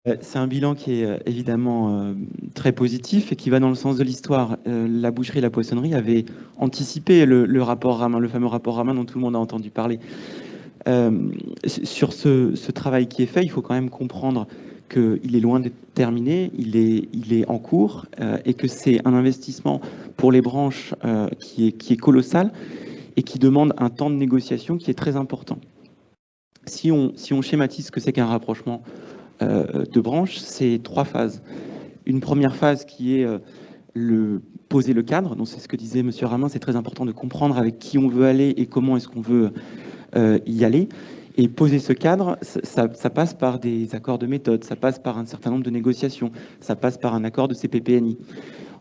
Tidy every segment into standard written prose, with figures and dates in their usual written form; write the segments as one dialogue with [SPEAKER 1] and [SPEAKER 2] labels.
[SPEAKER 1] C'est un bilan qui est évidemment très positif et qui va dans le sens de l'histoire. La boucherie et la poissonnerie avaient anticipé le rapport Ramin, le fameux rapport Ramin dont tout le monde a entendu parler. Sur ce travail qui est fait, il faut quand même comprendre qu'il est loin d'être terminé, il est en cours et que c'est un investissement pour les branches qui est colossal et qui demande un temps de négociation qui est très important. Si on schématise ce que c'est qu'un rapprochement de branches, c'est 3 phases. Une première phase qui est poser le cadre, donc c'est ce que disait M. Ramin, c'est très important de comprendre avec qui on veut aller et comment est-ce qu'on veut y aller. Et poser ce cadre, ça passe par des accords de méthode, ça passe par un certain nombre de négociations, ça passe par un accord de CPPNI.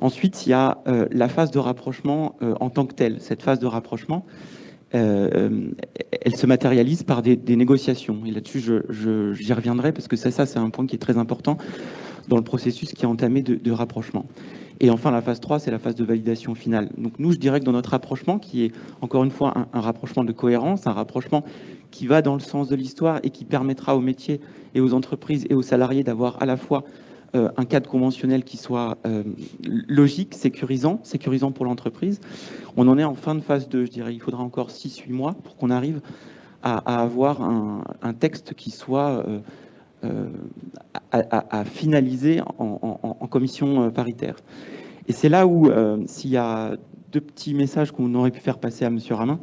[SPEAKER 1] Ensuite, il y a la phase de rapprochement en tant que telle. Cette phase de rapprochement, elle se matérialise par des négociations. Et là-dessus, j'y reviendrai parce que ça c'est un point qui est très important dans le processus qui est entamé de rapprochement. Et enfin, la phase 3, c'est la phase de validation finale. Donc nous, je dirais que dans notre rapprochement, qui est encore une fois un rapprochement de cohérence, un rapprochement qui va dans le sens de l'histoire et qui permettra aux métiers et aux entreprises et aux salariés d'avoir à la fois un cadre conventionnel qui soit logique, sécurisant pour l'entreprise. On en est en fin de phase 2, je dirais. Il faudra encore 6-8 mois pour qu'on arrive à avoir un texte qui soit à finaliser en commission paritaire. Et c'est là où, s'il y a 2 petits messages qu'on aurait pu faire passer à M. Ramin,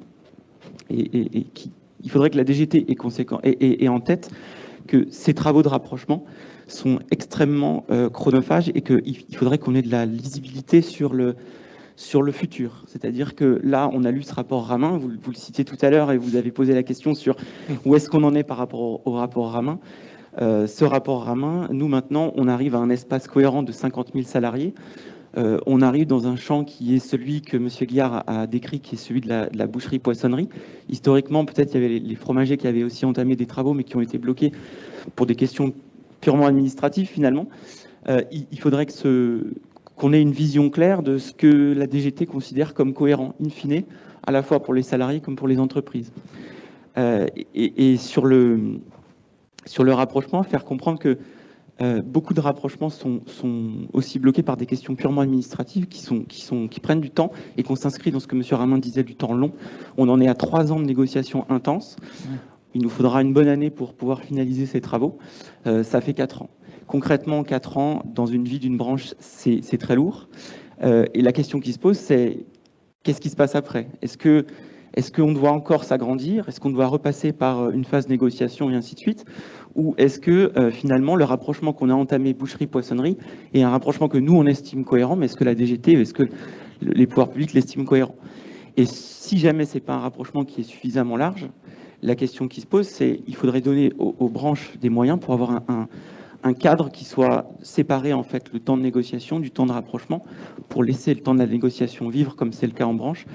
[SPEAKER 1] il faudrait que la DGT ait en tête que ces travaux de rapprochement sont extrêmement chronophages et qu'il faudrait qu'on ait de la lisibilité sur le futur. C'est-à-dire que là, on a lu ce rapport Ramin, vous le citiez tout à l'heure et vous avez posé la question sur où est-ce qu'on en est par rapport au rapport Ramin. Ce rapport Ramin, nous maintenant, on arrive à un espace cohérent de 50 000 salariés. On arrive dans un champ qui est celui que M. Guillard a décrit, qui est celui de la boucherie-poissonnerie. Historiquement, peut-être il y avait les fromagers qui avaient aussi entamé des travaux, mais qui ont été bloqués pour des questions purement administratives, finalement. Il faudrait qu'on ait une vision claire de ce que la DGT considère comme cohérent, in fine, à la fois pour les salariés comme pour les entreprises. Et sur le rapprochement, faire comprendre que beaucoup de rapprochements sont aussi bloqués par des questions purement administratives qui prennent du temps et qu'on s'inscrit dans ce que M. Ramin disait du temps long. On en est à 3 ans de négociations intenses. Il nous faudra une bonne année pour pouvoir finaliser ces travaux. Ça fait 4 ans. Concrètement, 4 ans dans une vie d'une branche, c'est très lourd. Et la question qui se pose, c'est qu'est-ce qui se passe après ? Est-ce qu'on doit encore s'agrandir ? Est-ce qu'on doit repasser par une phase de négociation et ainsi de suite ? Ou est-ce que finalement le rapprochement qu'on a entamé boucherie-poissonnerie est un rapprochement que nous on estime cohérent, mais est-ce que la DGT, est-ce que les pouvoirs publics l'estiment cohérent ? Et si jamais ce n'est pas un rapprochement qui est suffisamment large, la question qui se pose, c'est qu'il faudrait donner aux branches des moyens pour avoir un cadre qui soit séparé en fait le temps de négociation du temps de rapprochement pour laisser le temps de la négociation vivre comme c'est le cas en branche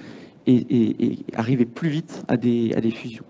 [SPEAKER 1] et arriver plus vite à des fusions.